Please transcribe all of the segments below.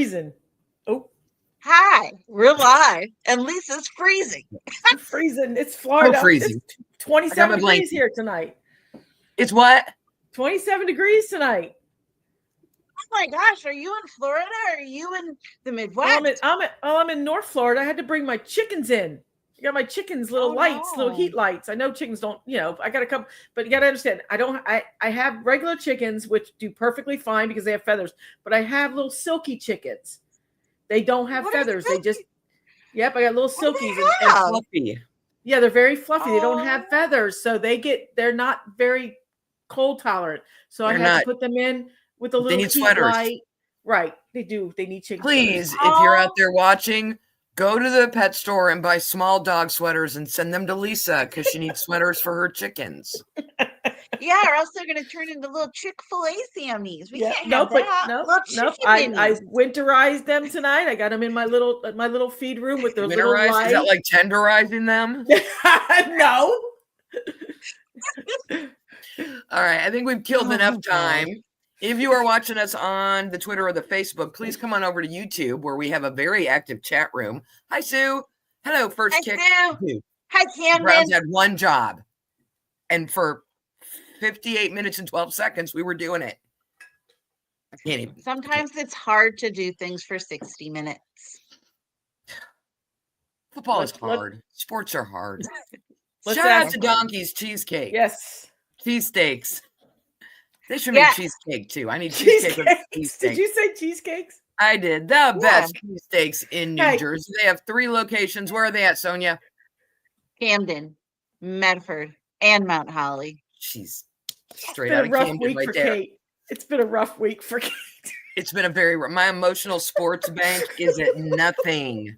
freezing. Oh, Hi, we're live, and Lisa's freezing. I'm freezing. It's Florida. Freezing. It's 27 degrees here tonight. It's what? 27 degrees tonight. Oh my gosh, are you in Florida or are you in the Midwest? I'm in North Florida. I had to bring my chickens in. I got my chickens little little heat lights. I know chickens don't, I got a couple, but you got to understand, I have regular chickens, which do perfectly fine because they have feathers, but I have little silky chickens. They don't have feathers. They just, I got little silkies and fluffy. Yeah, they're very fluffy. They don't have feathers. So they're not very cold tolerant. So I had to put them in with a little heat light. Right. They do. They need chicken Please, sweaters. if you're out there watching, go to the pet store and buy small dog sweaters and send them to Lisa because she needs sweaters for her chickens. Yeah, or else they're going to turn into little Chick-fil-A Sammies. We can't have that. Nope. I winterized them tonight. I got them in my little feed room with their little light. Is that like tenderizing them? No. All right. I think we've killed enough time. If you are watching us on the Twitter or the Facebook, please come on over to YouTube where we have a very active chat room. Hi, Sue. Hello, First Kick. Sue. Hi, Camden. Browns had one job. And for 58 minutes and 12 seconds, we were doing it. I can't even. Sometimes it's hard to do things for 60 minutes. Football is hard. Sports are hard. Shout out to Donkey's Cheesecake. Yes. Cheesesteaks. They should make cheesecake too. I need cheesecake with cheesesteak. Did you say cheesecakes? I did. The best cheesesteaks in New Jersey. They have 3 locations. Where are they at, Sonia? Camden, Medford, and Mount Holly. She's straight out of Camden right there. Kate. It's been a rough week for Kate. It's been my emotional sports bank is at nothing.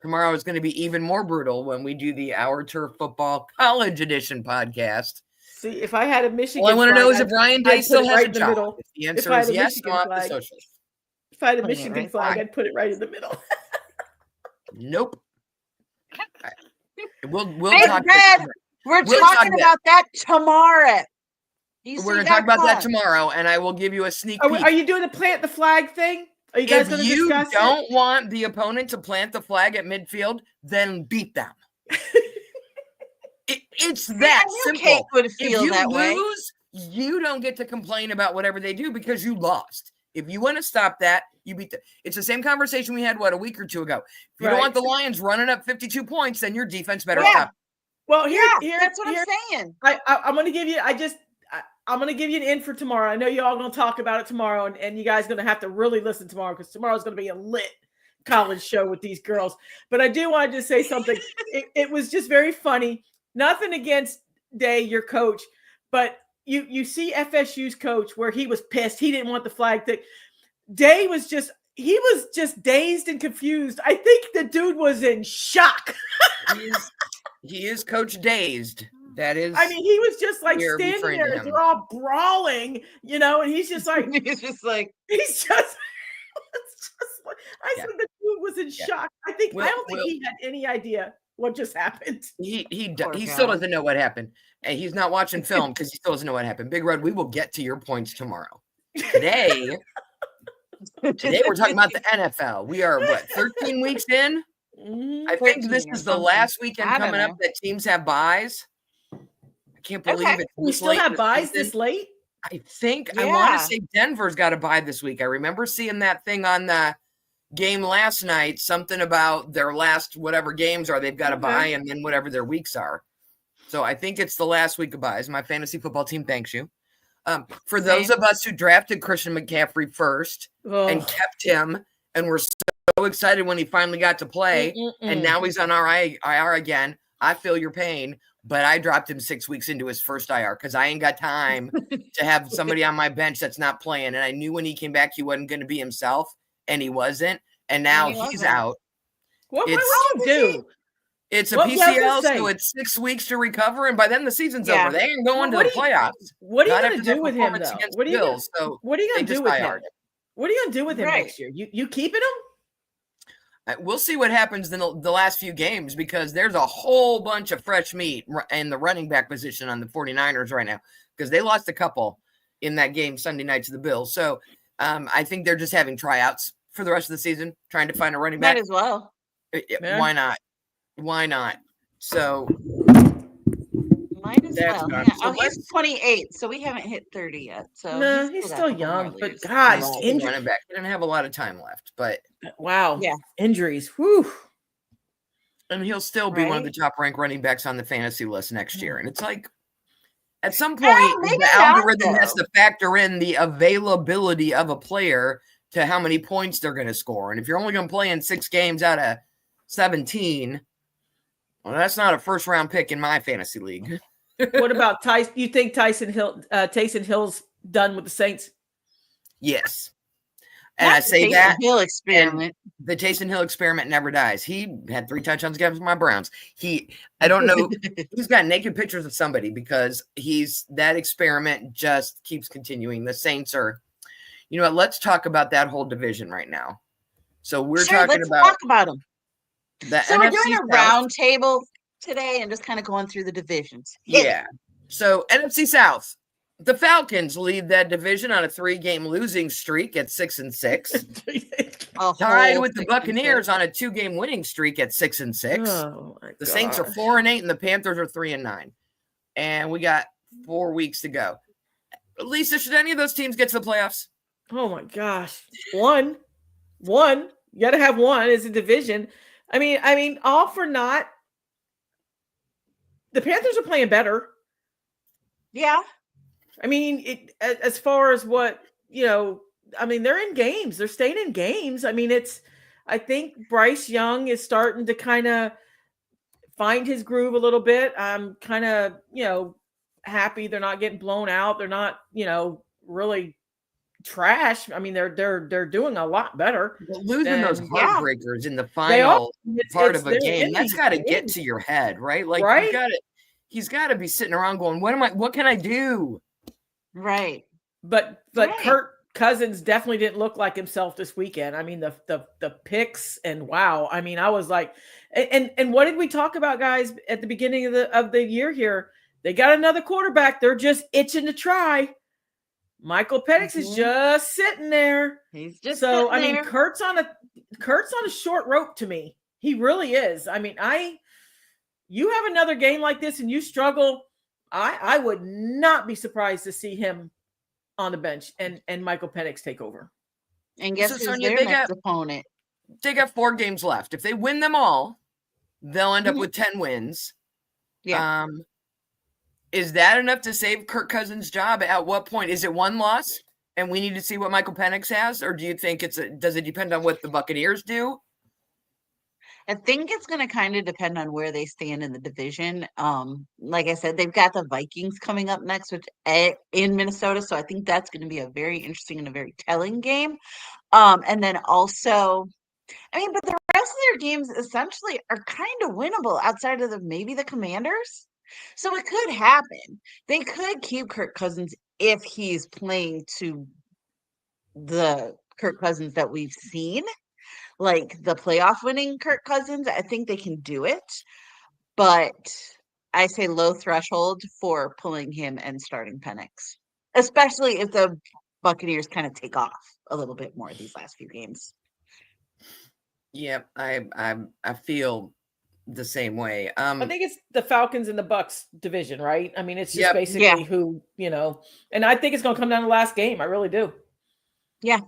Tomorrow is going to be even more brutal when we do the Our Turf Football College Edition podcast. See, if I had a Michigan all I want to know is if Ryan Day still has a job. If the answer is yes, go off the socials. If I had a Michigan flag, I'd put it right in the middle. Nope. We'll talk. We're talking about that tomorrow. We're going to talk about that tomorrow, and I will give you a sneak peek. Are you doing the plant the flag thing? Are you guys going to discuss it? If you don't want the opponent to plant the flag at midfield, then beat them. It's that simple. Kate would feel if you that lose, you don't get to complain about whatever they do because you lost. If you want to stop that, you beat them. It's the same conversation we had, a week or two ago. If you don't want the Lions running up 52 points, then your defense better stop. Well, that's what I'm saying. I'm going to give you. I'm going to give you an in for tomorrow. I know you all going to talk about it tomorrow, and you guys going to have to really listen tomorrow because tomorrow's going to be a lit college show with these girls. But I do want to just say something. It was just very funny. Nothing against Day, your coach, but you see FSU's coach where he was pissed. He didn't want the flag thing. Day was just dazed and confused. I think the dude was in shock. He is Coach Dazed. That is. I mean, he was just like standing there as they're all brawling, and he's just like, I said the dude was in shock. I don't think he had any idea what just happened. He still doesn't know what happened. And he's not watching film because he still doesn't know what happened. Big Red, we will get to your points tomorrow. Today we're talking about the NFL. We are 13 weeks in? I think this is the last weekend coming up that teams have buys. I can't believe it. We still have buys this late? I think I want to say Denver's got a bye this week. I remember seeing that thing on the game last night, something about their last whatever games are, they've got a bye and then whatever their weeks are. So I think it's the last week of buys. My fantasy football team thanks you. For those of us who drafted Christian McCaffrey first and kept him and were so excited when he finally got to play and now he's on IR again, I feel your pain, but I dropped him 6 weeks into his first IR because I ain't got time to have somebody on my bench that's not playing. And I knew when he came back, he wasn't going to be himself. And he wasn't, and now he's out. What did he do? It's a PCL, so it's 6 weeks to recover, and by then the season's over. They ain't going to the playoffs. What are you going to do with him, though? What are you going to do with him? What are you going to do with him next year? You keeping him? We'll see what happens in the last few games because there's a whole bunch of fresh meat in the running back position on the 49ers right now because they lost a couple in that game Sunday night to the Bills. So I think they're just having tryouts for the rest of the season, trying to find a running back? Might as well. Yeah. Why not? Why not? So Might as that's well. gone. Yeah. So Oh, he's 28, so we haven't hit 30 yet. So No, he's still young, but gosh, He's still running back. He didn't have a lot of time left, but wow, Yeah. injuries. Whew. and he'll still be one of the Right. top ranked running backs on the fantasy list next year. And it's like, at some point, maybe the not, algorithm has though. to factor in the availability of a player to how many points they're going to score. And if you're only going to play in 6 games out of 17, well, that's not a first round pick in my fantasy league. What about Tyson? You think Taysom Hill's done with the Saints? Yes. And Not I say the that Taysom Hill experiment. the Taysom Hill experiment never dies. He had 3 touchdowns against my Browns. I don't know. He's got naked pictures of somebody because that experiment just keeps continuing. The Saints are, you know what? Let's talk about that whole division right now. So we're talking let's about talk about them. the So NFC we're doing a South. round table today and just kind of going through the divisions. Yeah. So NFC South. The Falcons lead that division on a 3-game losing streak at 6-6. Tied with the Buccaneers on a 2-game winning streak at 6-6. Oh, my The Saints are gosh. 4-8 and the Panthers are 3-9. And we got 4 weeks to go. Lisa, should any of those teams get to the playoffs? Oh my gosh. One. You got to have one as a division. I mean, all for naught. The Panthers are playing better. Yeah. I mean, as far as what, I mean, they're in games. They're staying in games. I mean, I think Bryce Young is starting to kind of find his groove a little bit. I'm kind of, happy they're not getting blown out. They're not, really trash. I mean, they're doing a lot better. But losing those heartbreakers in the They final are. part It's of a their game, that's innings. got to get to your head, right? Like, Right? he's got to be sitting around going, what can I do? Right. But Right. Kirk Cousins definitely didn't look like himself this weekend. I mean, the picks and wow. I mean, I was like, and what did we talk about, guys, at the beginning of the year here? They got another quarterback. They're just itching to try. Michael Penix is just sitting there. He's just so. sitting I mean, there. Kurt's on a short rope to me. He really is. I mean, you have another game like this and you struggle. I would not be surprised to see him on the bench and Michael Penix take over. And guess who's Sonia, their next opponent? They got 4 games left. If they win them all, they'll end up with 10 wins. Yeah. Is that enough to save Kirk Cousins' job? At what point? Is it 1 loss and we need to see what Michael Penix has? Or do you think does it depend on what the Buccaneers do? I think it's going to kind of depend on where they stand in the division. Like I said, they've got the Vikings coming up next, which in Minnesota. So I think that's going to be a very interesting and a very telling game. And then also, I mean, but the rest of their games essentially are kind of winnable outside of maybe the Commanders. So it could happen. They could keep Kirk Cousins if he's playing to the Kirk Cousins that we've seen. Like the playoff winning Kirk Cousins, I think they can do it. But I say low threshold for pulling him and starting Penix, especially if the Buccaneers kind of take off a little bit more these last few games. Yeah, I feel the same way. I think it's the Falcons and the Bucs division, right? I mean, it's just basically who, and I think it's going to come down to the last game. I really do. Yeah.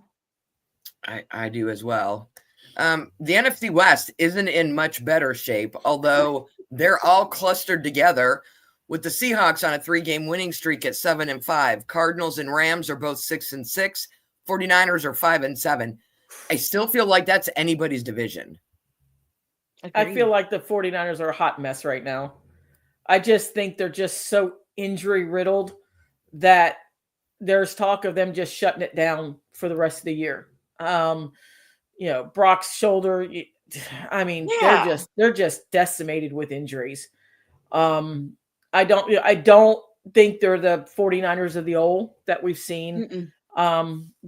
I do as well. The NFC West isn't in much better shape, although they're all clustered together with the Seahawks on a 3-game winning streak at 7-5. Cardinals and Rams are both 6-6. 49ers are 5-7. I still feel like that's anybody's division. I feel like the 49ers are a hot mess right now. I just think they're just so injury riddled that there's talk of them just shutting it down for the rest of the year. Brock's shoulder. I mean, they're just decimated with injuries. I don't think they're the 49ers of the old that we've seen.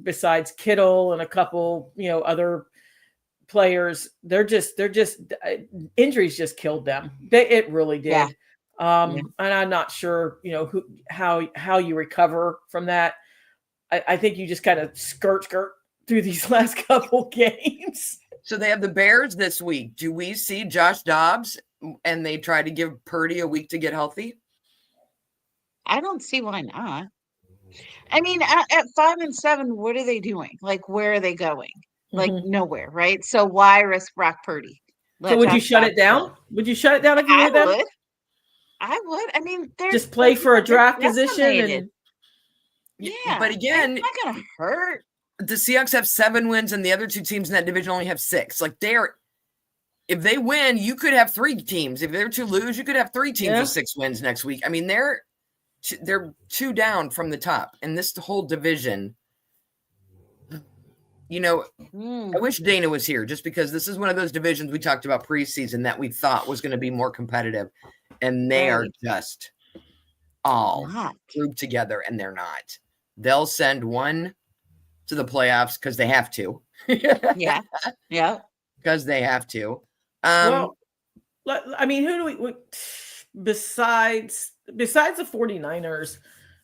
Besides Kittle and a couple, other players, they're just injuries just killed them. It really did. Yeah. And I'm not sure, how you recover from that. I think you just kind of skirt through these last couple games. So they have the Bears this week. Do we see Josh Dobbs and they try to give Purdy a week to get healthy? I don't see why not. I mean, at 5-7, what are they doing? Like, where are they going? Like, nowhere, right? So why risk Brock Purdy? So would you shut it down? Would you shut it down if you were them? I would. I mean, they're just play for a draft position and yeah. But again, it's not gonna hurt. The Seahawks have 7 wins and the other 2 teams in that division only have 6. Like if they win, you could have 3 teams. If they're to lose, you could have 3 teams with 6 wins next week. I mean, they're 2 down from the top in this whole division. You know, I wish Dana was here just because this is one of those divisions we talked about preseason that we thought was going to be more competitive, and they are just all grouped together, and they're not. They'll send one to the playoffs because they have to. Yeah. Because they have to. Well, I mean, who do we besides the 49ers?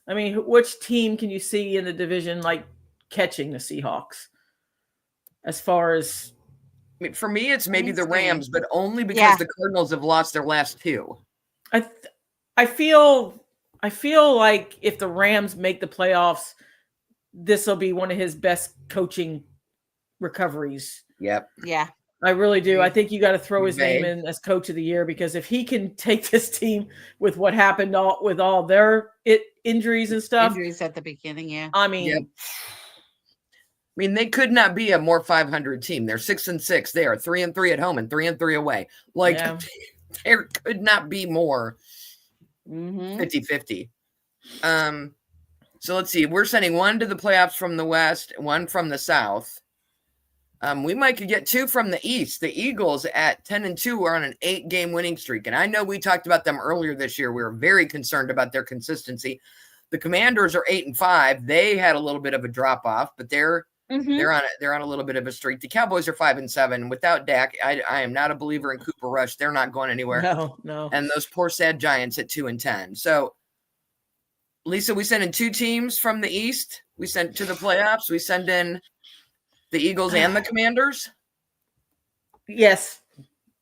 I mean, which team can you see in the division like catching the Seahawks? As far as, I mean, for me, it's maybe the Rams, but only because the Cardinals have lost their last 2. I feel like if the Rams make the playoffs, this will be one of his best coaching recoveries. Yep. Yeah. I really do. I think you got to throw his name in as coach of the year, because if he can take this team with what happened with all their injuries and stuff. Injuries at the beginning, yeah. I mean, they could not be a more 500 team. They're 6-6. They are 3-3 at home and 3-3 away. Like there could not be more 50-50. So let's see. We're sending 1 to the playoffs from the West, 1 from the South. We might could get 2 from the East. The Eagles at 10-2 are on an 8-game winning streak. And I know we talked about them earlier this year. We were very concerned about their consistency. The Commanders are 8-5. They had a little bit of a drop off, but they're on a little bit of a streak. The Cowboys are 5-7. Without Dak, I am not a believer in Cooper Rush. They're not going anywhere. No. And those poor sad Giants at 2-10. So, Lisa, we send in 2 teams from the East. We send to the playoffs. We send in the Eagles and the Commanders. Yes,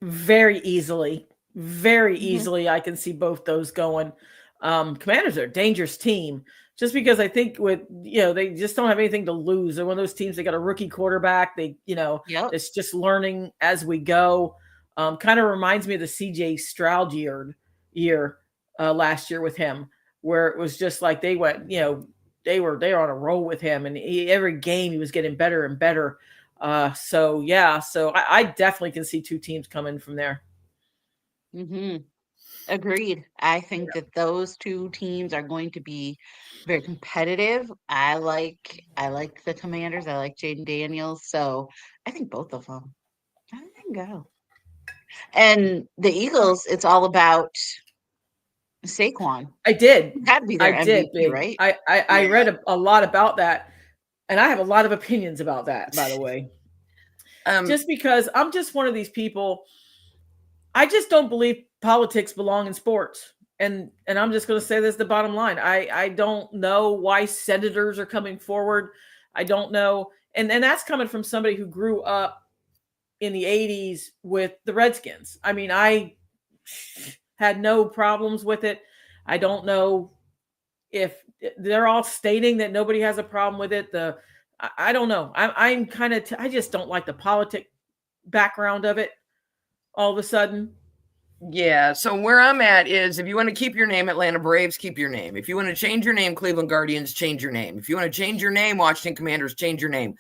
very easily. Very easily. I can see both those going. Commanders are a dangerous team. Just because I think they just don't have anything to lose. They're one of those teams. They got a rookie quarterback. It's just learning as we go. Kind of reminds me of the CJ Stroud year last year with him, where it was just like they went, they were on a roll with him, and every game he was getting better and better. So I definitely can see 2 teams coming from there. Agreed. I think that those 2 teams are going to be very competitive. I like the Commanders. I like Jaden Daniels. So I think both of them. I can go. And the Eagles, it's all about Saquon. I did. Had to be their MVP, right? I read a lot about that, and I have a lot of opinions about that, by the way. Just because I'm just one of these people. I just don't believe politics belong in sports. And I'm just going to say this, the bottom line. I don't know why senators are coming forward. I don't know. And that's coming from somebody who grew up in the 80s with the Redskins. I mean, I had no problems with it. I don't know if they're all stating that nobody has a problem with it. I don't know. I'm kind of, I just don't like the politic background of it all of a sudden. Yeah, so where I'm at is if you want to keep your name Atlanta Braves, keep your name. If you want to change your name Cleveland Guardians, change your name. If you want to change your name Washington Commanders, change your name.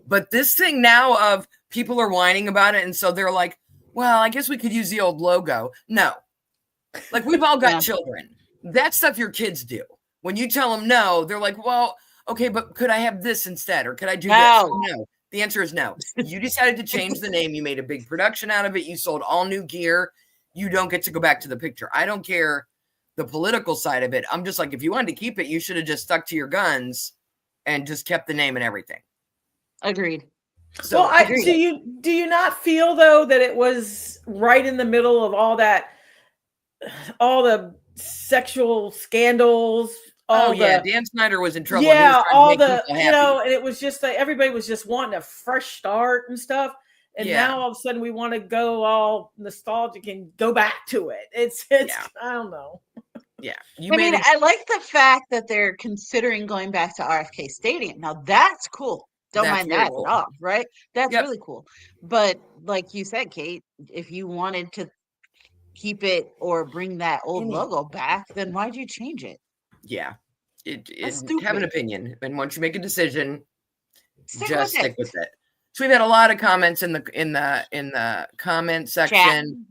But this thing now of people are whining about it, and so they're like, well, I guess we could use the old logo. No. Like, we've all got children. That stuff your kids do. When you tell them no, they're like, well, okay, but could I have this instead? Or could I do this? No. The answer is no. You decided to change the name. You made a big production out of it. You sold all new gear. You don't get to go back to the picture. I don't care the political side of it. I'm just like, if you wanted to keep it, you should have just stuck to your guns and just kept the name and everything. Agreed. So do you not feel though that it was right in the middle of all the sexual scandals Dan Snyder was in trouble. Yeah, all the happy. and it was just like everybody was just wanting a fresh start and stuff. And now all of a sudden we want to go all nostalgic and go back to it. It's I don't know. Yeah. I like the fact that they're considering going back to RFK Stadium. Now that's cool. Don't mind that at all, right? That's really cool. But like you said, Kate, if you wanted to keep it or bring that old logo back, then why'd you change it? Yeah. Have an opinion. And once you make a decision, stick with it. So we've had a lot of comments in the comment section.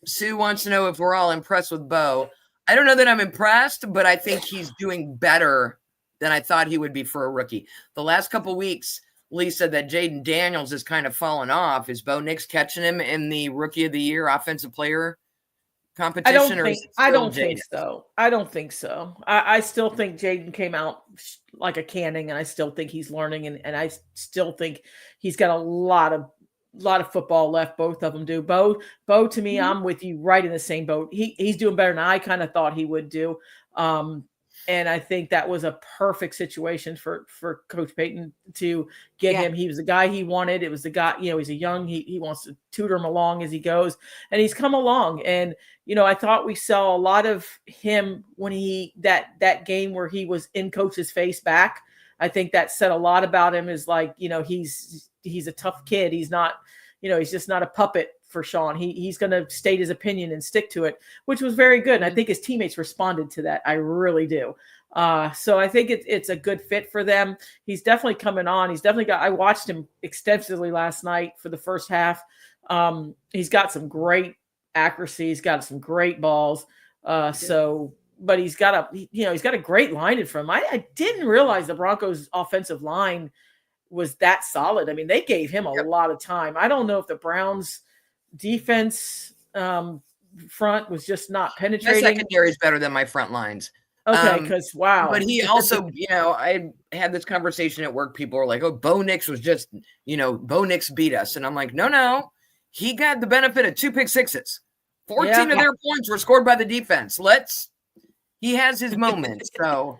Sue wants to know if we're all impressed with Bo. I don't know that I'm impressed, but I think he's doing better than I thought he would be for a rookie. The last couple of weeks, Lee said that Jaden Daniels is kind of fallen off. Is Bo Nix catching him in the Rookie of the Year offensive player competition? I don't think so. I still think Jaden came out like a canning, and I still think he's learning, and I still think he's got a lot of football left. Both of them do. Bo to me, I'm with you right in the same boat. He's doing better than I kind of thought he would do. And I think that was a perfect situation for Coach Payton to get him. He was the guy he wanted. It was the guy, he's a young, he wants to tutor him along as he goes, and he's come along. And, I thought we saw a lot of him when that game where he was in coach's face back. I think that said a lot about him, is like, he's a tough kid. He's not, he's just not a puppet for Sean. He's going to state his opinion and stick to it, which was very good. And I think his teammates responded to that. I really do. So I think it's a good fit for them. He's definitely coming on. I watched him extensively last night for the first half. He's got some great accuracy. He's got some great balls. But he's got a great line in front of him. I didn't realize the Broncos offensive line was that solid. I mean, they gave him a lot of time. I don't know if the Browns defense front was just not penetrating. My secondary is better than my front lines. Okay, because wow. But he also, I had this conversation at work. People were like, "Oh, Bo Nix was just, Bo Nix beat us," and I'm like, "No, he got the benefit of 2 pick sixes. 14 of their points were scored by the defense. He has his moments." So.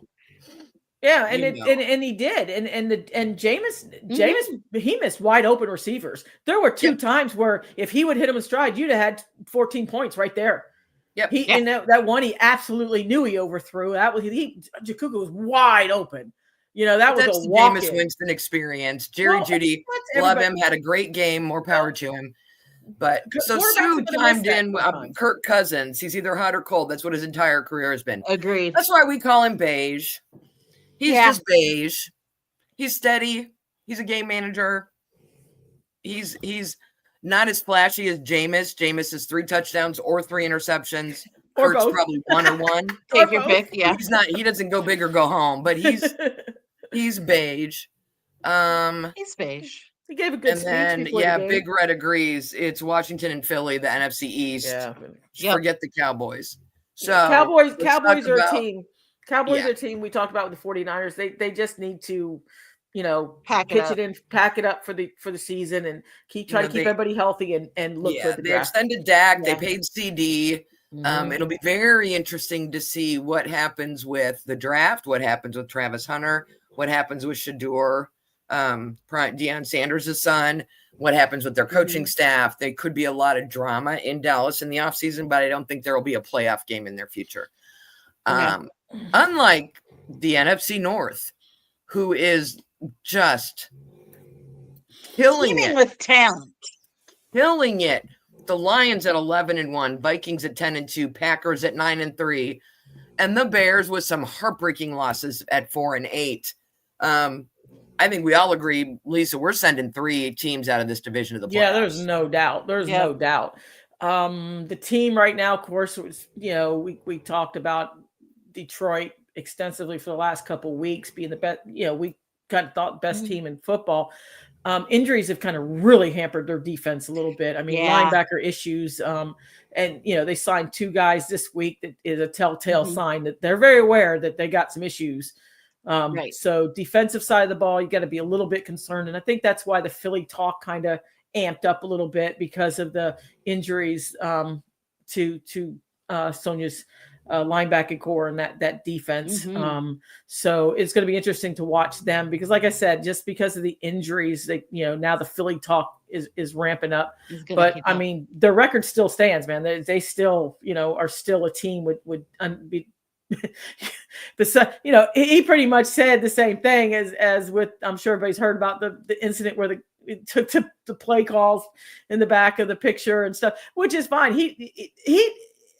Yeah, and he did, and Jameis he missed wide open receivers. There were 2 times where if he would hit him in stride, you'd have had 14 points right there. Yep. And that one he absolutely knew he overthrew. That was Jakuka was wide open. That's was a walk. Jameis Winston experience. Judy, love him. Had a great game. More power to him. But so Sue chimed in. Kirk Cousins. He's either hot or cold. That's what his entire career has been. Agreed. That's why we call him beige. He's just beige. He's steady. He's a game manager. He's not as flashy as Jameis. Jameis is 3 touchdowns or 3 interceptions. Or Kirk's both. probably 1 or 1. Take your pick. Yeah. He doesn't go big or go home, but he's beige. He's beige. He gave a good speech. And then, Big Red agrees. It's Washington and Philly, the NFC East. Yeah. Forget the Cowboys. So Cowboys are a team. Cowboys are a team we talked about with the 49ers. They just need to, pack it up for the season and try to keep everybody healthy and look for the draft. They extended Dak. They paid CD. It'll be very interesting to see what happens with the draft, what happens with Travis Hunter, what happens with Shador, Deion Sanders' son, what happens with their coaching staff. There could be a lot of drama in Dallas in the offseason, but I don't think there will be a playoff game in their future. Unlike the NFC North, who is just killing it with talent, killing it. The Lions at 11-1, Vikings at 10-2, Packers at 9-3, and the Bears with some heartbreaking losses at 4-8. I think we all agree, Lisa, we're sending 3 teams out of this division to the playoffs. Yeah, there's no doubt. No doubt. The team right now, of course, was we talked about Detroit extensively for the last couple of weeks being the best. We kind of thought best team in football. Injuries have kind of really hampered their defense a little bit. I mean, linebacker issues. And they signed 2 guys this week. That is a telltale sign that they're very aware that they got some issues. So defensive side of the ball, you got to be a little bit concerned. And I think that's why the Philly talk kind of amped up a little bit because of the injuries to Sonia's linebacking core and that defense. Mhm. So it's going to be interesting to watch them because, like I said, just because of the injuries, that now the Philly talk is ramping up. He's gonna But keep I up. mean, the record still stands, man. They still are still a team would be. He pretty much said the same thing as with, I'm sure everybody's heard about the incident where it took the play calls in the back of the picture and stuff, which is fine. He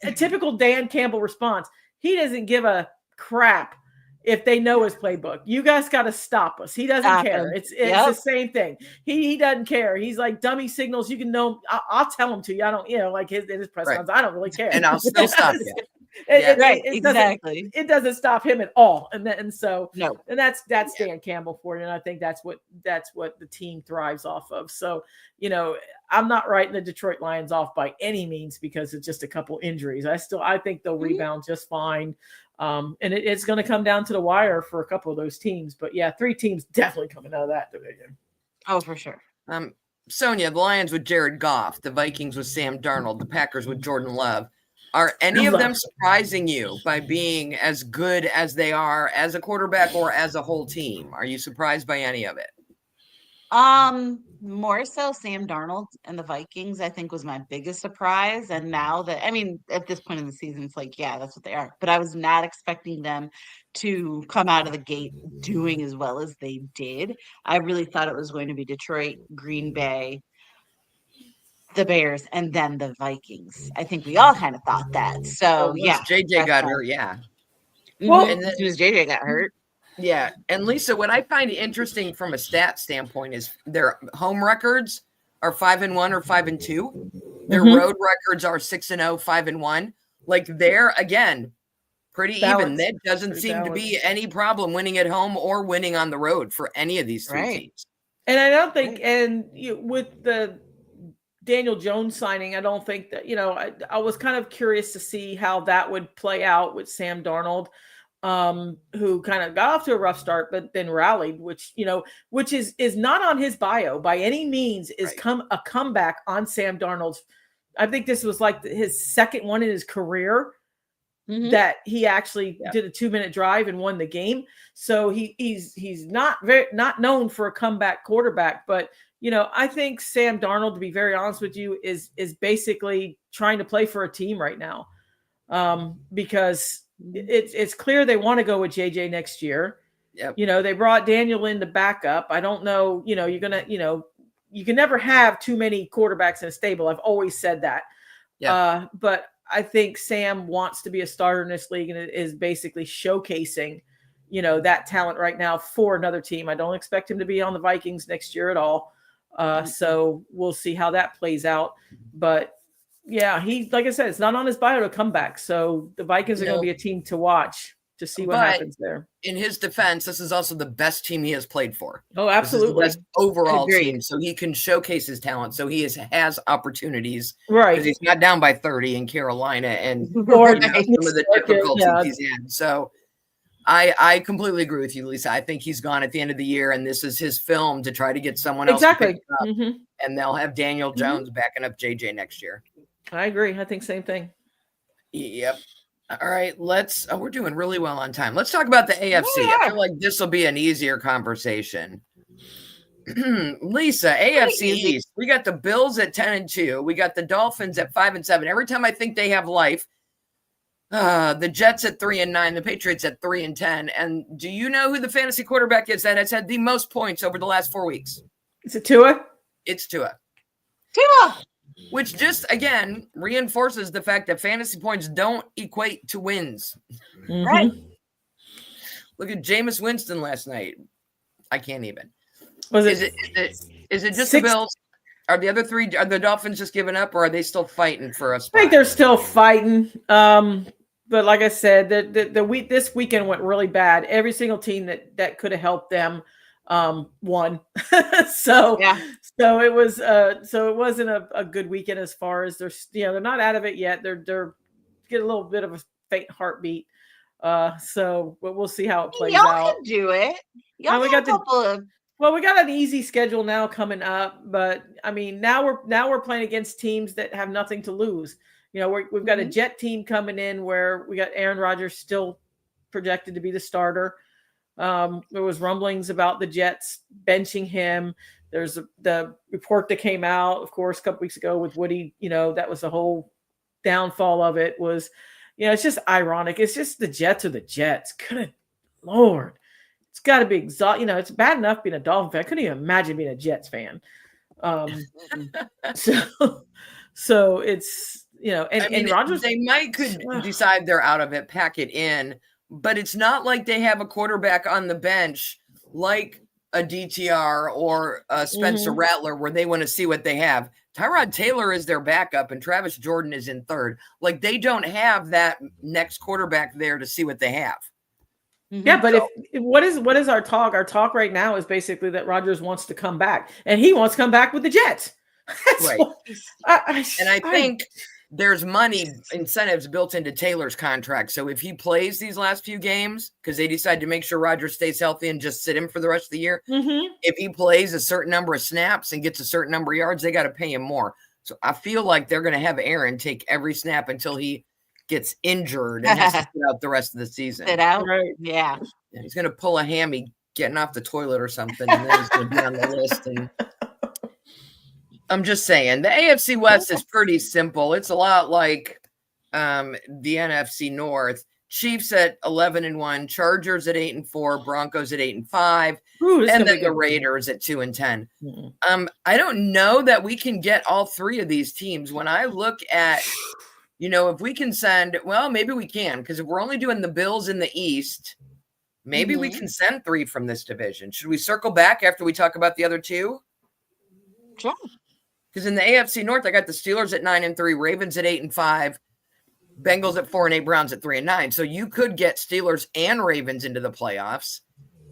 a typical Dan Campbell response. He doesn't give a crap if they know his playbook. You guys got to stop us. He doesn't Stop care. him. It's Yep. the same thing. He doesn't care. He's like, dummy signals. You can know. I'll tell them to you. I don't, like his press Right. conference. I don't really care. And I'll still stop you. Right, It exactly. It doesn't stop him at all. And so No. and that's Dan Campbell for you. And I think that's what the team thrives off of. So, I'm not writing the Detroit Lions off by any means because it's just a couple injuries. I think they'll rebound just fine. And it's going to come down to the wire for a couple of those teams. But yeah, 3 teams definitely coming out of that division. Oh, for sure. Sonia, the Lions with Jared Goff, the Vikings with Sam Darnold, the Packers with Jordan Love. Are any of them surprising you by being as good as they are as a quarterback or as a whole team? Are you surprised by any of it? More so Sam Darnold and the Vikings, I think, was my biggest surprise. And now that, at this point in the season, it's like, yeah, that's what they are. But I was not expecting them to come out of the gate doing as well as they did. I really thought it was going to be Detroit, Green Bay, the Bears, and then the Vikings. I think we all kind of thought that. So, yeah. JJ got hurt, yeah. Well, as soon as JJ got hurt. Yeah. And Lisa, what I find interesting from a stat standpoint is their home records are 5-1 or 5-2. Their road records are 6-0, 5-1. Like they're, again, pretty even. That doesn't seem to be any problem winning at home or winning on the road for any of these 3 teams. And I don't think, with the Daniel Jones signing, I don't think that, I was kind of curious to see how that would play out with Sam Darnold, who kind of got off to a rough start, but then rallied, which is not on his bio by any means, is a comeback on Sam Darnold's. I think this was like his second one in his career that he actually did a 2-minute drive and won the game. So he's not known for a comeback quarterback, but I think Sam Darnold, to be very honest with you, is basically trying to play for a team right now, because it's clear they want to go with JJ next year. Yep. They brought Daniel in to back up. I don't know, you're going to, you can never have too many quarterbacks in a stable. I've always said that. Yep. But I think Sam wants to be a starter in this league and is basically showcasing, that talent right now for another team. I don't expect him to be on the Vikings next year at all. So we'll see how that plays out. But yeah, like I said, it's not on his bio to come back. So the Vikings are going to be a team to watch to see what happens there. In his defense, this is also the best team he has played for. Oh, absolutely. This is the best overall team. So he can showcase his talent. So he has opportunities. Right. Because he's not down by 30 in Carolina and Or some of the difficulties he's had. So I completely agree with you, Lisa. I think he's gone at the end of the year, and this is his film to try to get someone else to pick up, and they'll have Daniel Jones backing up JJ next year. I agree. I think same thing. Yep. All right, we're doing really well on time. Let's talk about the AFC. Yeah. I feel like this will be an easier conversation. Lisa, AFC East. We got the Bills at 10-2. We got the Dolphins at 5-7. Every time I think they have life, the Jets at 3-9, the Patriots at 3-10. And do you know who the fantasy quarterback is that has had the most points over the last 4 weeks? Is it Tua? It's Tua. Tua! Which just, again, reinforces the fact that fantasy points don't equate to wins. Right. Look at Jameis Winston last night. I can't even. Is it just the Bills? Are the other 3, are the Dolphins just giving up, or are they still fighting for a spot? I think they're still fighting. But like I said, this weekend went really bad. Every single team that could have helped them won. So it was so it wasn't a good weekend as far as they're not out of it yet. They're getting a little bit of a faint heartbeat. So we'll see how it plays out. Y'all can do it. Y'all got a couple of. Well, we got an easy schedule now coming up, but I mean, now we're playing against teams that have nothing to lose. We've got a Jet team coming in where we got Aaron Rodgers still projected to be the starter. There was rumblings about the Jets benching him. There's the report that came out, of course, a couple weeks ago with Woody. That was the whole downfall of it. Was, it's just ironic. It's just the Jets are the Jets. Good Lord, it's got to be exhausting. It's bad enough being a Dolphin fan. I couldn't even imagine being a Jets fan. So it's and Rodgers. They could decide they're out of it, pack it in. But it's not like they have a quarterback on the bench like a DTR or a Spencer Rattler where they want to see what they have. Tyrod Taylor is their backup and Travis Jordan is in third. Like they don't have that next quarterback there to see what they have. Yeah, but what is our talk? Our talk right now is basically that Rodgers wants to come back and he wants to come back with the Jets. Right. I think there's money incentives built into Taylor's contract. So if he plays these last few games, because they decide to make sure Rodgers stays healthy and just sit him for the rest of the year, if he plays a certain number of snaps and gets a certain number of yards, they got to pay him more. So I feel like they're going to have Aaron take every snap until he gets injured and has to sit out the rest of the season. Sit out? Right. Yeah. He's going to pull a hammy getting off the toilet or something, and then he's going to be on the list. And I'm just saying, the AFC West is pretty simple. It's a lot like the NFC North. Chiefs at 11-1, Chargers at 8-4, Broncos at 8-5, and then the Raiders at 2-10. I don't know that we can get all three of these teams. When I look at, if we can send, well, maybe we can, because if we're only doing the Bills in the East, maybe we can send three from this division. Should we circle back after we talk about the other two? Sure. Because in the AFC North, I got the Steelers at 9-3, Ravens at 8-5, Bengals at 4-8, Browns at 3-9. So you could get Steelers and Ravens into the playoffs.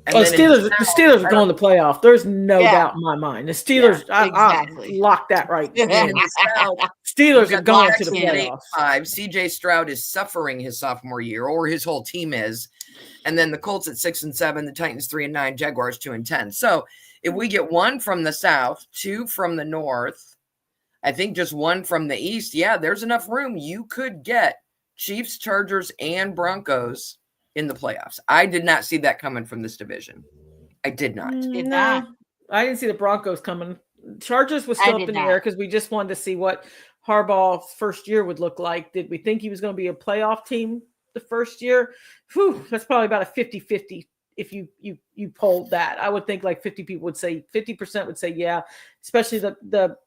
And the Steelers are going to the playoff. There's no doubt in my mind. The Steelers, exactly. I lock that right. Steelers are going to the playoffs. 8-5. CJ Stroud is suffering his sophomore year, or his whole team is. And then the Colts at 6-7, the Titans 3-9, Jaguars 2-10. So if we get one from the South, two from the North, I think just one from the East, there's enough room. You could get Chiefs, Chargers, and Broncos in the playoffs. I did not see that coming from this division. I did not. No, I didn't see the Broncos coming. Chargers was still up in the air because we just wanted to see what Harbaugh's first year would look like. Did we think he was going to be a playoff team the first year? That's probably about a 50-50. If you polled that, I would think like 50% would say yeah, especially the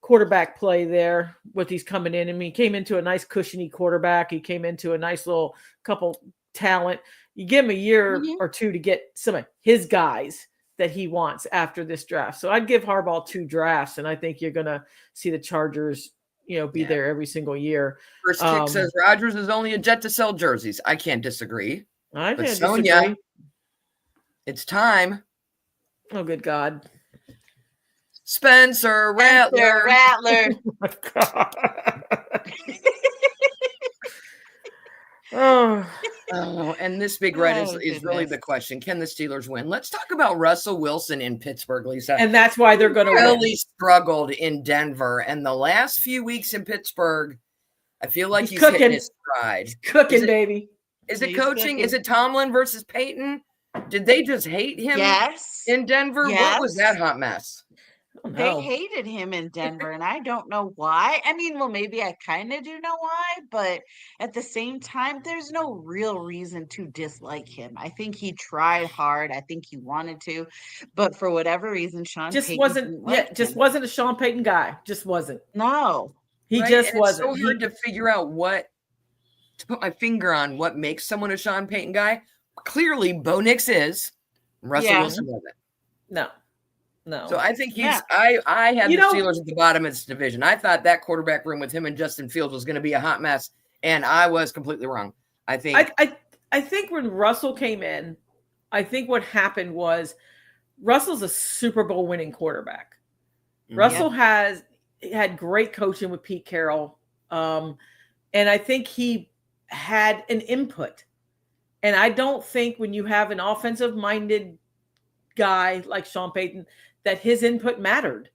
quarterback play there with he's coming in. I mean, he came into a nice cushiony quarterback. He came into a nice little couple talent. You give him a year or two to get some of his guys that he wants after this draft. So I'd give Harbaugh 2 drafts, and I think you're going to see the Chargers, be there every single year. First Kick says Rodgers is only a Jet to sell jerseys. I can't disagree. I can't Sonia, disagree. It's time. Oh, good God. Spencer Rattler. Oh, my God. And this big red is really the question. Can the Steelers win? Let's talk about Russell Wilson in Pittsburgh, Lisa. And that's why they're going to really struggled in Denver. And the last few weeks in Pittsburgh, I feel like he's hitting his stride. He's cooking, baby. Is it coaching? Is it Tomlin versus Peyton? Did they just hate him in Denver? Yes. What was that hot mess? They hated him in Denver, and I don't know why. I mean, well, maybe I kind of do know why, but at the same time, there's no real reason to dislike him. I think he tried hard. I think he wanted to, but for whatever reason, Sean Payton wasn't a Sean Payton guy. Just wasn't. No, he just wasn't. It's so hard to figure out to put my finger on what makes someone a Sean Payton guy. Clearly, Bo Nix is. Russell Wilson wasn't. No. So I think he's. I had the Steelers at the bottom of this division. I thought that quarterback room with him and Justin Fields was going to be a hot mess, and I was completely wrong. I think. I think when Russell came in, I think what happened was Russell's a Super Bowl winning quarterback. Russell had great coaching with Pete Carroll, and I think he had an input. And I don't think when you have an offensive-minded guy like Sean Payton that his input mattered.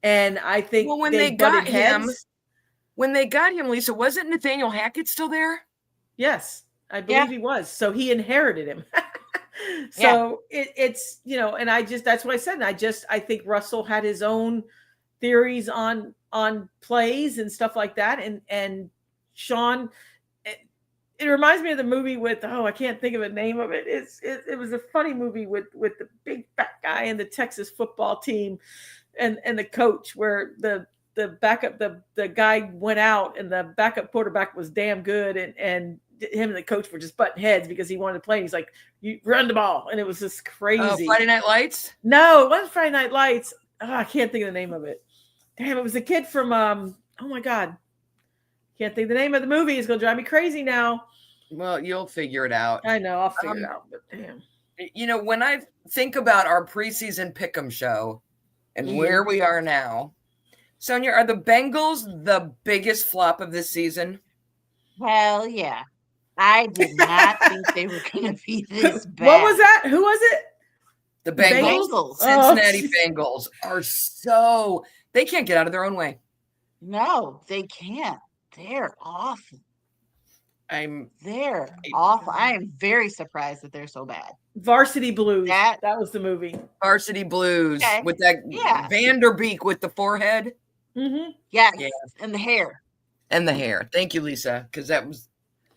And I think when they got him, when they got him, Lisa, wasn't Nathaniel Hackett still there? Yes, I believe he was. So he inherited him. So it's, and that's what I said. And I think Russell had his own theories on plays and stuff like that. And Sean, it reminds me of the movie with, I can't think of the name of it. It was a funny movie with the big fat guy and the Texas football team and the coach, where the backup, the guy went out and the backup quarterback was damn good. And him and the coach were just butting heads because he wanted to play. And he's like, you run the ball. And it was just crazy. Friday Night Lights? No, it wasn't Friday Night Lights. I can't think of the name of it. Damn, it was a kid from, oh my God. Can't think of the name of the movie. It's going to drive me crazy now. Well, you'll figure it out. I know. I'll figure it out. But damn. When I think about our preseason pick'em show and where we are now, Sonia, are the Bengals the biggest flop of this season? Well, yeah. I did not think they were going to be this bad. What was that? Who was it? The Bengals. Cincinnati Bengals are they can't get out of their own way. No, they can't. They're awful. They're awful. I am very surprised that they're so bad. Varsity Blues. That was the movie. Varsity Blues with that Vanderbeek with the forehead. Mm-hmm. Yes, and the hair. And the hair. Thank you, Lisa, because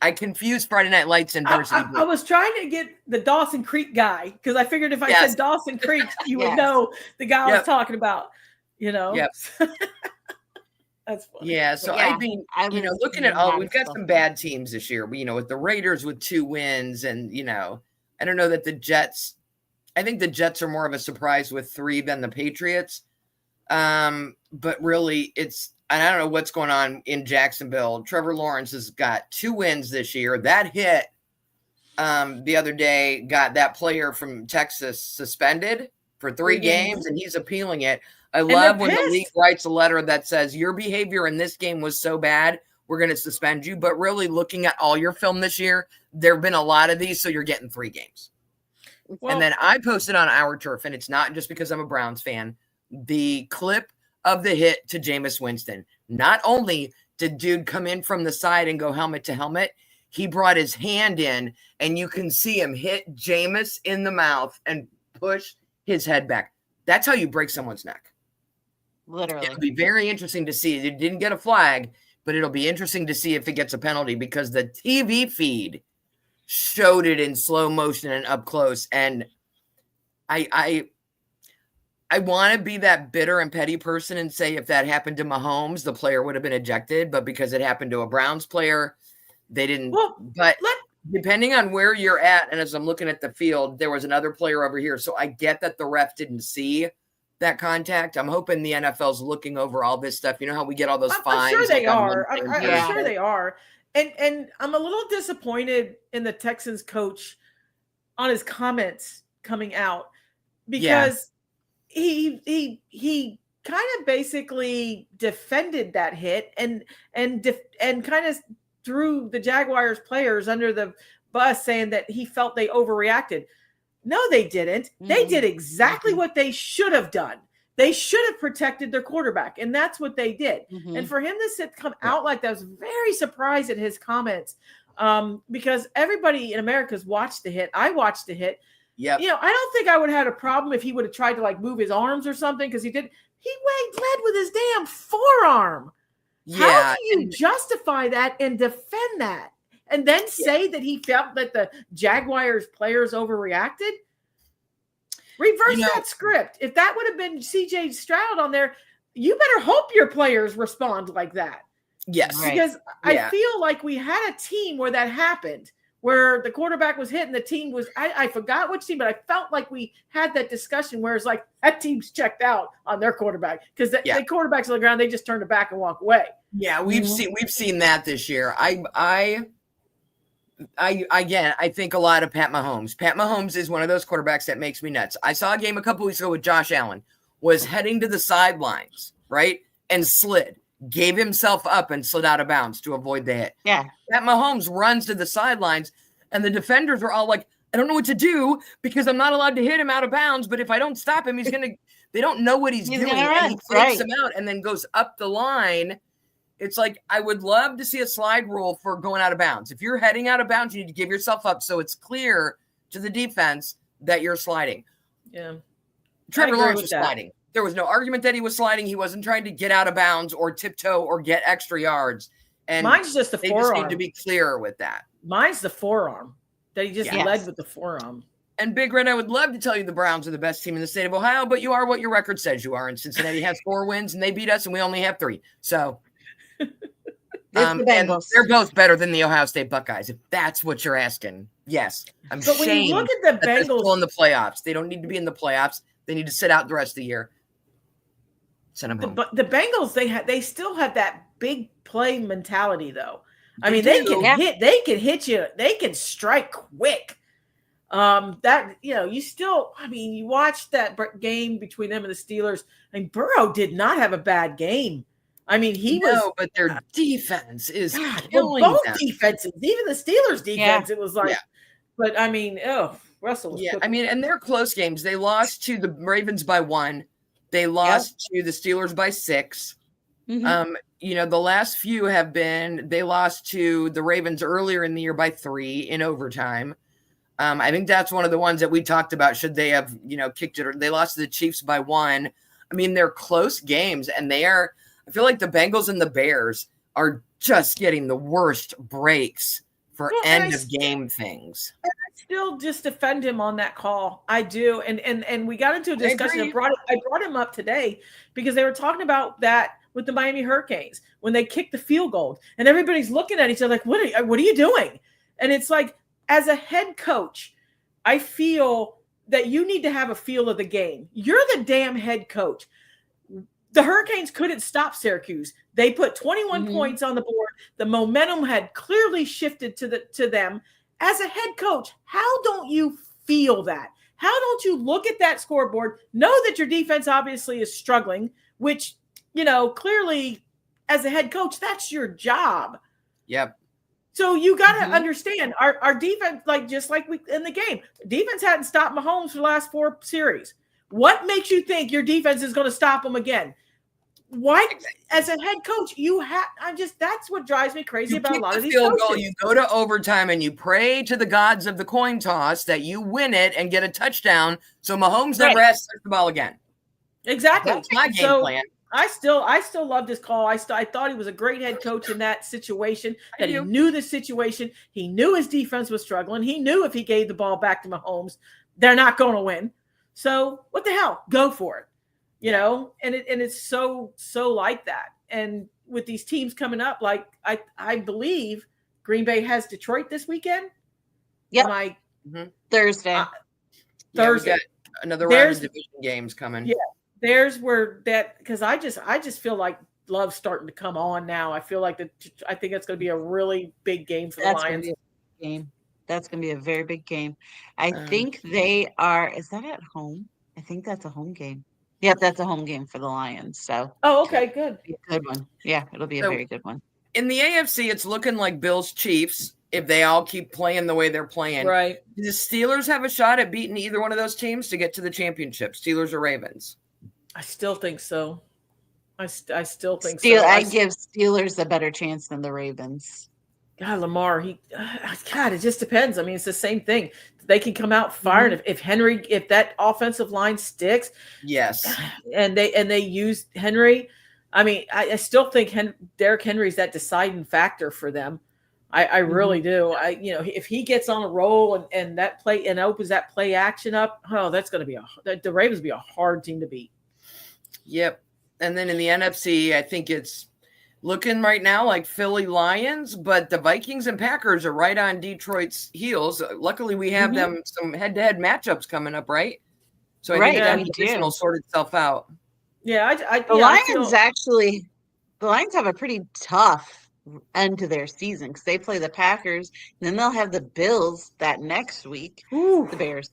I confused Friday Night Lights and Varsity Blues. I was trying to get the Dawson Creek guy because I figured if I said Dawson Creek, you would know the guy I was talking about. Yep. That's funny. Yeah, so looking at we've got some bad teams this year. With the Raiders with 2 wins, and I don't know that the Jets. I think the Jets are more of a surprise with 3 than the Patriots. But really, and I don't know what's going on in Jacksonville. Trevor Lawrence has got 2 wins this year. That hit the other day got that player from Texas suspended for 3 games, and he's appealing it. I love when the league writes a letter that says your behavior in this game was so bad, we're going to suspend you. But really, looking at all your film this year, there have been a lot of these, so you're getting 3 games. Well, and then I posted on Our Turf, and it's not just because I'm a Browns fan, the clip of the hit to Jameis Winston. Not only did dude come in from the side and go helmet to helmet, he brought his hand in, and you can see him hit Jameis in the mouth and push his head back. That's how you break someone's neck. Literally. It'll be very interesting to see. It didn't get a flag, but it'll be interesting to see if it gets a penalty, because the TV feed showed it in slow motion and up close. And I want to be that bitter and petty person and say if that happened to Mahomes, the player would have been ejected. But because it happened to a Browns player, they didn't. But depending on where you're at, and as I'm looking at the field, there was another player over here. So I get that the ref didn't see that contact. I'm hoping the NFL's looking over all this stuff. You know how we get all those fines? I'm sure they are. I'm sure they are. And I'm a little disappointed in the Texans coach on his comments coming out, because he kind of basically defended that hit and kind of threw the Jaguars players under the bus, saying that he felt they overreacted. No, they didn't. They did exactly what they should have done. They should have protected their quarterback, and that's what they did. And for him to come out like that, I was very surprised at his comments, because everybody in America's watched the hit. I watched the hit. I don't think I would have had a problem if he would have tried to move his arms or something, because he did. He led with his damn forearm. How do you justify that and defend that? And then say that he felt that the Jaguars players overreacted? Reverse that script. If that would have been CJ Stroud on there, you better hope your players respond like that. Yes. Because I feel like we had a team where that happened, where the quarterback was hit and the team was, I forgot which team, but I felt like we had that discussion where it's like that team's checked out on their quarterback, because the quarterback's on the ground, they just turn it back and walk away. Yeah, we've seen that this year. I think a lot of Pat Mahomes. Pat Mahomes is one of those quarterbacks that makes me nuts. I saw a game a couple weeks ago with Josh Allen, was heading to the sidelines, right? And gave himself up and slid out of bounds to avoid the hit. Yeah. Pat Mahomes runs to the sidelines, and the defenders are all like, I don't know what to do because I'm not allowed to hit him out of bounds, but if I don't stop him, they don't know what he's doing. And he flips him out and then goes up the line. It's like, I would love to see a slide rule for going out of bounds. If you're heading out of bounds, you need to give yourself up so it's clear to the defense that you're sliding. Yeah. Trevor Lawrence was sliding. There was no argument that he was sliding. He wasn't trying to get out of bounds or tiptoe or get extra yards. And mine's just the forearm. They just need to be clearer with that. Mine's the forearm. That he just led with the forearm. And Big Red, I would love to tell you the Browns are the best team in the state of Ohio, but you are what your record says you are. And Cincinnati has 4 wins, and they beat us, and we only have 3. So and they're both better than the Ohio State Buckeyes, if that's what you're asking. Yes. I'm but when you look at the Bengals still in the playoffs, they don't need to be in the playoffs. They need to sit out the rest of the year. Send them home. But the Bengals, they still have that big play mentality, though. They can hit you. They can strike quick. You watched that game between them and the Steelers. Burrow did not have a bad game. But their defense is killing both them. defenses, even the Steelers defense. It was like, but Russell was and they're close games. They lost to the Ravens by 1. They lost to the Steelers by 6. Mm-hmm. The last few have been, they lost to the Ravens earlier in the year by 3 in overtime. I think that's one of the ones that we talked about. Should they have, kicked it? Or they lost to the Chiefs by 1. They're close games, and I feel like the Bengals and the Bears are just getting the worst breaks for end of game things. I still just defend him on that call. I do. And we got into a discussion. I brought him up today because they were talking about that with the Miami Hurricanes when they kicked the field goal, and everybody's looking at each other like, what are you doing? And it's like, as a head coach, I feel that you need to have a feel of the game. You're the damn head coach. The Hurricanes couldn't stop Syracuse. They put 21 points on the board. The momentum had clearly shifted to them. As a head coach, how don't you feel that? How don't you look at that scoreboard, know that your defense obviously is struggling, which, clearly as a head coach, that's your job. Yep. So you got to understand our defense, just like we in the game, defense hadn't stopped Mahomes for the last 4 series. What makes you think your defense is going to stop him again? Why, as a head coach, that's what drives me crazy about a lot of these field coaches. Goal, you go to overtime and you pray to the gods of the coin toss that you win it and get a touchdown so Mahomes never has to touch the ball again. Exactly. That's my game plan. I still loved his call. I thought he was a great head coach in that situation, that he knew the situation. He knew his defense was struggling. He knew if he gave the ball back to Mahomes, they're not going to win. So what the hell? Go for it. And it's so like that. And with these teams coming up, like I believe Green Bay has Detroit this weekend. Yeah. Thursday. Thursday. We got another round of division games coming. Yeah. There's where that, because I just feel like Love's starting to come on now. I feel like I think it's going to be a really big game for the Lions. That's going to be a very big game. I think they are. Is that at home? I think that's a home game. Yep, that's a home game for the Lions. So. Oh, okay, good. It'll be a good one. Yeah, it'll be a very good one. In the AFC, it's looking like Bills Chiefs if they all keep playing the way they're playing. Right. Do the Steelers have a shot at beating either one of those teams to get to the championship? Steelers or Ravens? I still think so. I still think so. I give Steelers a better chance than the Ravens. God, Lamar, it just depends. It's the same thing. They can come out firing if that offensive line sticks. Yes. And they use Henry. I still think Derrick Henry's that deciding factor for them. I really do. If he gets on a roll and that play and opens that play action up, that's going to be the Ravens will be a hard team to beat. Yep. And then in the NFC, I think it's looking right now like Philly Lions, but the Vikings and Packers are right on Detroit's heels. Luckily, we have them some head-to-head matchups coming up, right? So I think that division will sort itself out. Yeah, the Lions have a pretty tough end to their season because they play the Packers, and then they'll have the Bills that next week. Ooh. The Bears.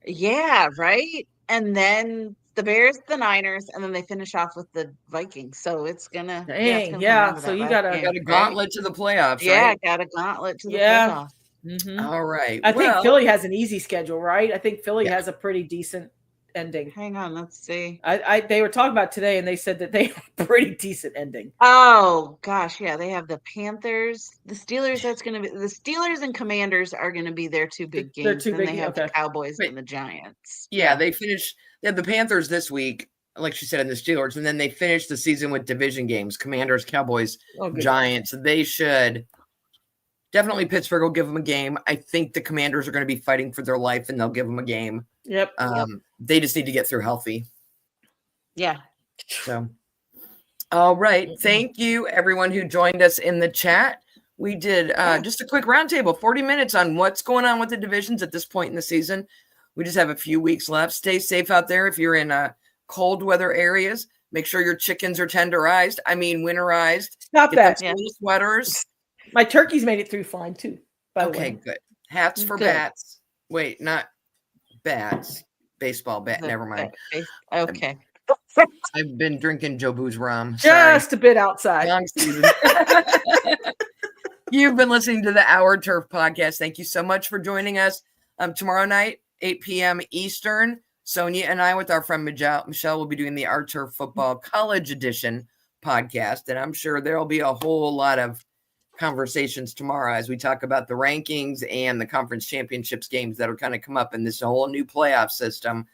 Yeah, right? And then the Bears, the Niners, and then they finish off with the Vikings. So it's gonna. So you got a gauntlet to the playoffs. Yeah, right? got a gauntlet to the playoffs. Mm-hmm. All right. I think Philly has an easy schedule, right? I think Philly has a pretty decent ending. Hang on, let's see. They were talking about today, and they said that they have a pretty decent ending. Oh gosh, yeah, they have the Panthers, the Steelers. That's going to be the Steelers and Commanders are going to be their two big games. They're two then big. they have Okay. the Cowboys and the Giants. Yeah, they finished. They have the Panthers this week, like she said, and the Steelers, and then they finished the season with division games: Commanders, Cowboys, Giants. They should definitely. Pittsburgh will give them a game. I think the Commanders are going to be fighting for their life, and they'll give them a game. Yep. They just need to get through healthy. Yeah. So, all right. Thank you, everyone who joined us in the chat. We did just a quick roundtable, 40 minutes on what's going on with the divisions at this point in the season. We just have a few weeks left. Stay safe out there. If you're in cold weather areas, make sure your chickens are tenderized. I mean, winterized. Stop that. Sweaters. My turkeys made it through fine too. By the way. Good. Hats for bats. Wait, not bats. Baseball bat. Never mind. Okay. I've been drinking Jobu's rum. Just a bit outside. Long season. You've been listening to the Our Turf podcast. Thank you so much for joining us. Tomorrow night, 8 p.m. Eastern, Sonia and I with our friend Michelle will be doing the Our Turf Football College Edition podcast. And I'm sure there'll be a whole lot of conversations tomorrow as we talk about the rankings and the conference championships games that are kind of come up in this whole new playoff system,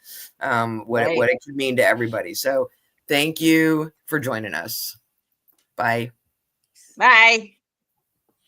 what it could mean to everybody. So thank you for joining us. Bye. Bye.